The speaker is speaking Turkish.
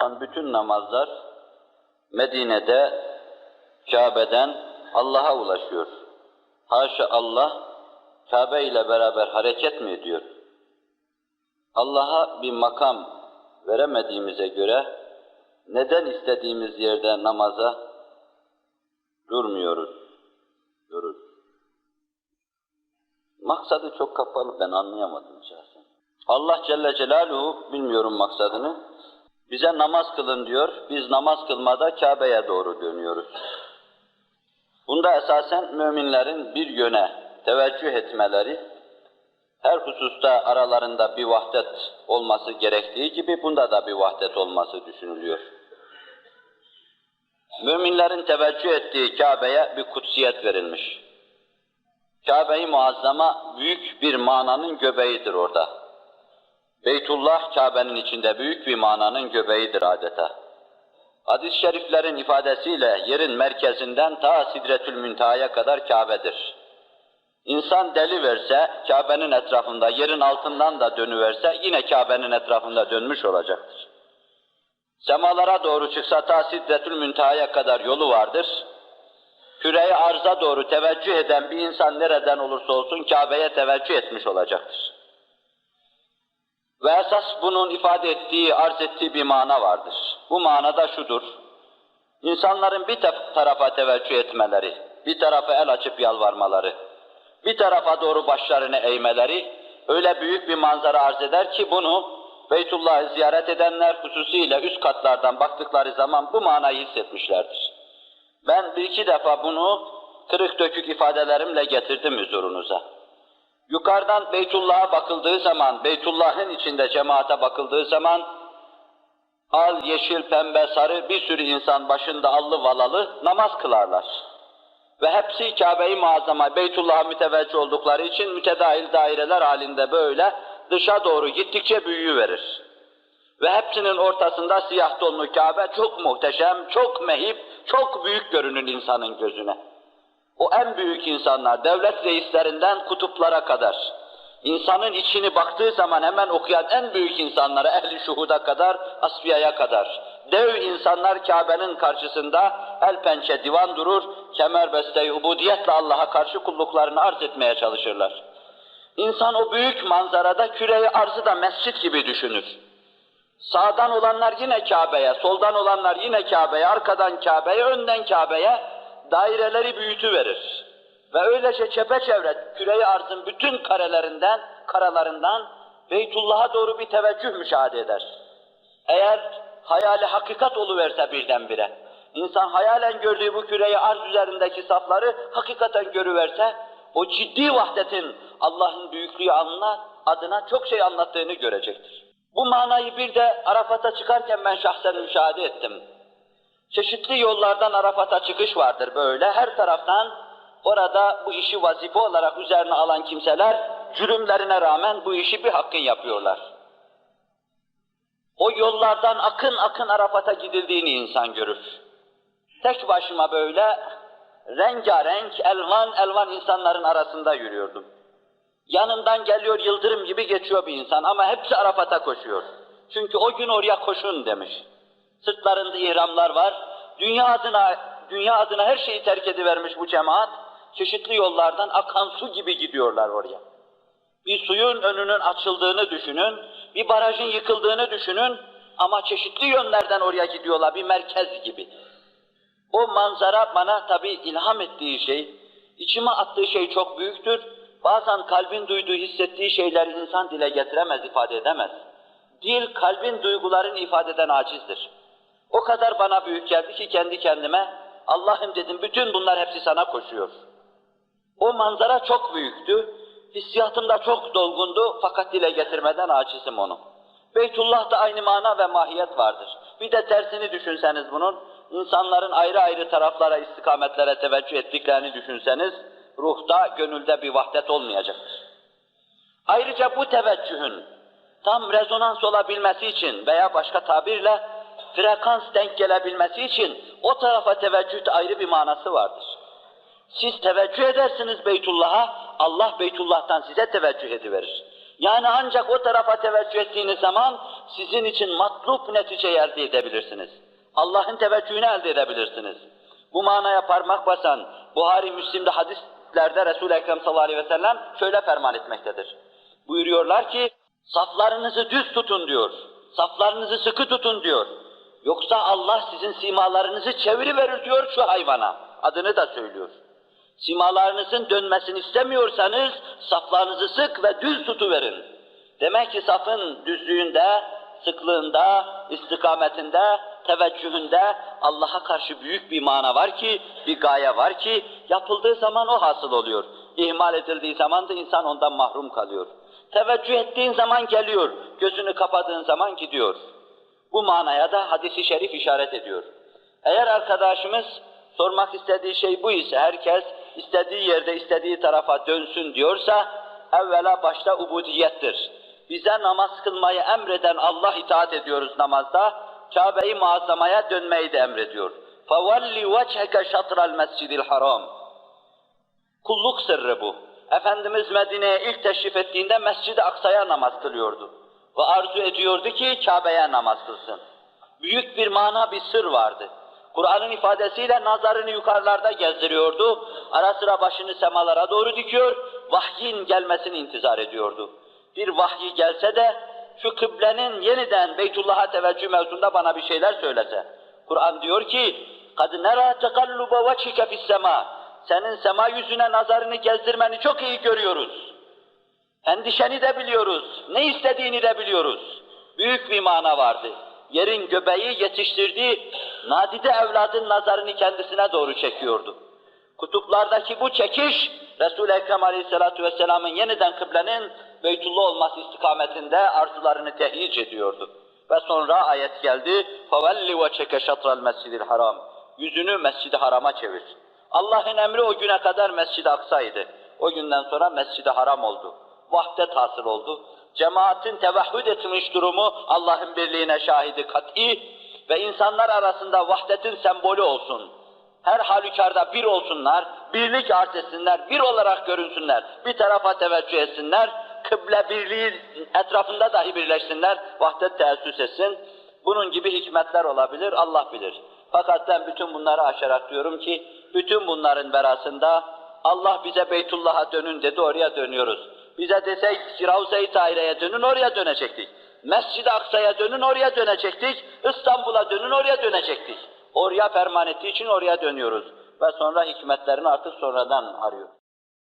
Bütün namazlar Medine'de, Kabe'den Allah'a ulaşıyor. Haşa Allah, Kabe ile beraber hareket mi ediyor? Allah'a bir makam veremediğimize göre neden istediğimiz yerde namaza durmuyoruz? Maksadı çok kapalı, ben anlayamadım şahsen. Allah Celle Celaluhu, bilmiyorum maksadını, bize namaz kılın diyor, biz namaz kılmada Kabe'ye doğru dönüyoruz. Bunda esasen müminlerin bir yöne teveccüh etmeleri, her hususta aralarında bir vahdet olması gerektiği gibi bunda da bir vahdet olması düşünülüyor. Müminlerin teveccüh ettiği Kabe'ye bir kutsiyet verilmiş. Kabe-i Muazzama büyük bir mananın göbeğidir orada. Beytullah Kabe'nin içinde büyük bir mananın göbeğidir adeta. Hadis-i şeriflerin ifadesiyle yerin merkezinden ta Sidretül Münteha'ya kadar Kabe'dir. İnsan deli verse, Kabe'nin etrafında, yerin altından da dönüverse yine Kabe'nin etrafında dönmüş olacaktır. Semalara doğru çıksa ta Sidretül Münteha'ya kadar yolu vardır. Küre-i arza doğru teveccüh eden bir insan nereden olursa olsun Kabe'ye teveccüh etmiş olacaktır. Ve esas bunun ifade ettiği, arz ettiği bir mana vardır. Bu manada şudur: İnsanların bir tarafa teveccüh etmeleri, bir tarafa el açıp yalvarmaları, bir tarafa doğru başlarını eğmeleri öyle büyük bir manzara arz eder ki bunu Beytullah'ı ziyaret edenler hususiyle üst katlardan baktıkları zaman bu manayı hissetmişlerdir. Ben bir iki defa bunu kırık dökük ifadelerimle getirdim huzurunuza. Yukarıdan Beytullah'a bakıldığı zaman, Beytullah'ın içinde cemaate bakıldığı zaman, al, yeşil, pembe, sarı bir sürü insan başında allı valalı namaz kılarlar. Ve hepsi Kabe-i Muazzama, Beytullah'a müteveccih oldukları için mütedahil daireler halinde böyle dışa doğru gittikçe büyüyüverir. Ve hepsinin ortasında siyah tonlu Kabe çok muhteşem, çok mehip, çok büyük görünür insanın gözüne. O en büyük insanlar, devlet reislerinden kutuplara kadar, insanın içini baktığı zaman hemen okuyan en büyük insanlara, ehl-i şuhuda kadar, asfiyaya kadar, dev insanlar Kabe'nin karşısında el pençe divan durur, kemerbeste-i ubudiyetle Allah'a karşı kulluklarını arz etmeye çalışırlar. İnsan o büyük manzarada küre-i arzı da mescit gibi düşünür. Sağdan olanlar yine Kabe'ye, soldan olanlar yine Kabe'ye, arkadan Kabe'ye, önden Kabe'ye daireleri büyütüverir. Ve öylece çepeçevre küre-i arzın bütün karalarından Beytullah'a doğru bir teveccüh müşahede eder. Eğer hayali hakikat oluverse birdenbire, insan hayalen gördüğü bu küre-i arz üzerindeki safları hakikaten görüverse, o ciddi vahdetin Allah'ın büyüklüğü adına çok şey anlattığını görecektir. Bu manayı bir de Arafat'a çıkarken ben şahsen müşahede ettim. Çeşitli yollardan Arafat'a çıkış vardır böyle, her taraftan orada bu işi vazife olarak üzerine alan kimseler, cürümlerine rağmen bu işi bir hakkın yapıyorlar. O yollardan akın akın Arafat'a gidildiğini insan görür. Tek başıma böyle rengarenk, elvan elvan insanların arasında yürüyordum. Yanından geliyor yıldırım gibi geçiyor bir insan ama hepsi Arafat'a koşuyor. Çünkü o gün oraya koşun demiş. Sırtlarında ihramlar var. Dünya adına her şeyi terk edivermiş bu cemaat. Çeşitli yollardan akan su gibi gidiyorlar oraya. Bir suyun önünün açıldığını düşünün, bir barajın yıkıldığını düşünün ama çeşitli yönlerden oraya gidiyorlar, bir merkez gibi. O manzara bana tabii ilham ettiği şey, içime attığı şey çok büyüktür. Bazen kalbin duyduğu, hissettiği şeyleri insan dile getiremez, ifade edemez. Dil, kalbin duygularını ifade eden acizdir. O kadar bana büyük geldi ki kendi kendime, Allah'ım dedim, bütün bunlar hepsi sana koşuyor. O manzara çok büyüktü, hissiyatım da çok dolgundu fakat dile getirmeden acizim onu. Beytullah'ta aynı mana ve mahiyet vardır. Bir de tersini düşünseniz bunun, insanların ayrı ayrı taraflara, istikametlere teveccüh ettiklerini düşünseniz, ruhta, gönülde bir vahdet olmayacaktır. Ayrıca bu teveccühün tam rezonans olabilmesi için veya başka tabirle frekans denk gelebilmesi için o tarafa teveccühte ayrı bir manası vardır. Siz teveccüh edersiniz Beytullah'a, Allah Beytullah'tan size teveccüh ediverir. Yani ancak o tarafa teveccüh ettiğiniz zaman sizin için matlub neticeyi elde edebilirsiniz. Allah'ın teveccühünü elde edebilirsiniz. Bu manaya parmak basan Buhari, Müslim'de hadislerde Resul-i Ekrem sallallahu aleyhi ve sellem şöyle ferman etmektedir. Buyuruyorlar ki, saflarınızı düz tutun diyor, saflarınızı sıkı tutun diyor. Yoksa Allah sizin simalarınızı çeviriverir diyor şu hayvana, adını da söylüyor. Simalarınızın dönmesini istemiyorsanız saflarınızı sık ve düz tutuverin. Demek ki safın düzlüğünde, sıklığında, istikametinde, teveccühünde Allah'a karşı büyük bir mana var ki, bir gaye var ki, yapıldığı zaman o hasıl oluyor. İhmal edildiği zaman da insan ondan mahrum kalıyor. Teveccüh ettiğin zaman geliyor, gözünü kapadığın zaman gidiyor. Bu manaya da hadis-i şerif işaret ediyor. Eğer arkadaşımız sormak istediği şey bu ise, herkes istediği yerde, istediği tarafa dönsün diyorsa, evvela başta ubudiyettir. Bize namaz kılmayı emreden Allah itaat ediyoruz namazda, Kabe-i Muazzama'ya dönmeyi de emrediyor. فَوَلِّ وَجْهَكَ شَطْرَ الْمَسْجِدِ الْحَرَامِ Kulluk sırrı bu. Efendimiz Medine'ye ilk teşrif ettiğinde Mescid-i Aksa'ya namaz kılıyordu. Ve arzu ediyordu ki Kabe'ye namaz kılsın. Büyük bir mana, bir sır vardı. Kur'an'ın ifadesiyle nazarını yukarılarda gezdiriyordu. Ara sıra başını semalara doğru dikiyor, vahyin gelmesini intizar ediyordu. Bir vahyi gelse de şu kıblenin yeniden Beytullah'a teveccüh mevzunda bana bir şeyler söylese. Kur'an diyor ki, قَدْ نَرَى تَقَلُّبَ وَجْهِكَ فِي السَّمَاءِ Senin sema yüzüne nazarını gezdirmeni çok iyi görüyoruz. Endişeni de biliyoruz, ne istediğini de biliyoruz. Büyük bir mana vardı. Yerin göbeği yetiştirdiği nadide evladın nazarını kendisine doğru çekiyordu. Kutuplardaki bu çekiş, Resul-i Ekrem Aleyhisselatü Vesselam'ın yeniden kıblenin Beytullah olması istikametinde arzularını tehyic ediyordu. Ve sonra ayet geldi, فَوَلِّ وَچَكَ شَطْرَ الْمَسْجِدِ الْحَرَامِ Yüzünü Mescid-i Haram'a çevir. Allah'ın emri o güne kadar Mescid-i Aksa'ydı. O günden sonra Mescid-i Haram oldu. Vahdet hasıl oldu. Cemaatin tevahhüd etmiş durumu Allah'ın birliğine şahidi kat'i ve insanlar arasında vahdetin sembolü olsun. Her halükarda bir olsunlar, birlik arz etsinler, bir olarak görünsünler, bir tarafa teveccüh etsinler, kıble birliği etrafında dahi birleşsinler, vahdet teessüs etsin. Bunun gibi hikmetler olabilir, Allah bilir. Fakat ben bütün bunları aşarak diyorum ki, bütün bunların berasında Allah bize Beytullah'a dönün dedi, oraya dönüyoruz. Bize desek Ravza-i Tahire'ye dönün, oraya dönecektik. Mescid-i Aksa'ya dönün, oraya dönecektik. İstanbul'a dönün, oraya dönecektik. Oraya ferman ettiği için oraya dönüyoruz. Ve sonra hikmetlerini artık sonradan arıyoruz.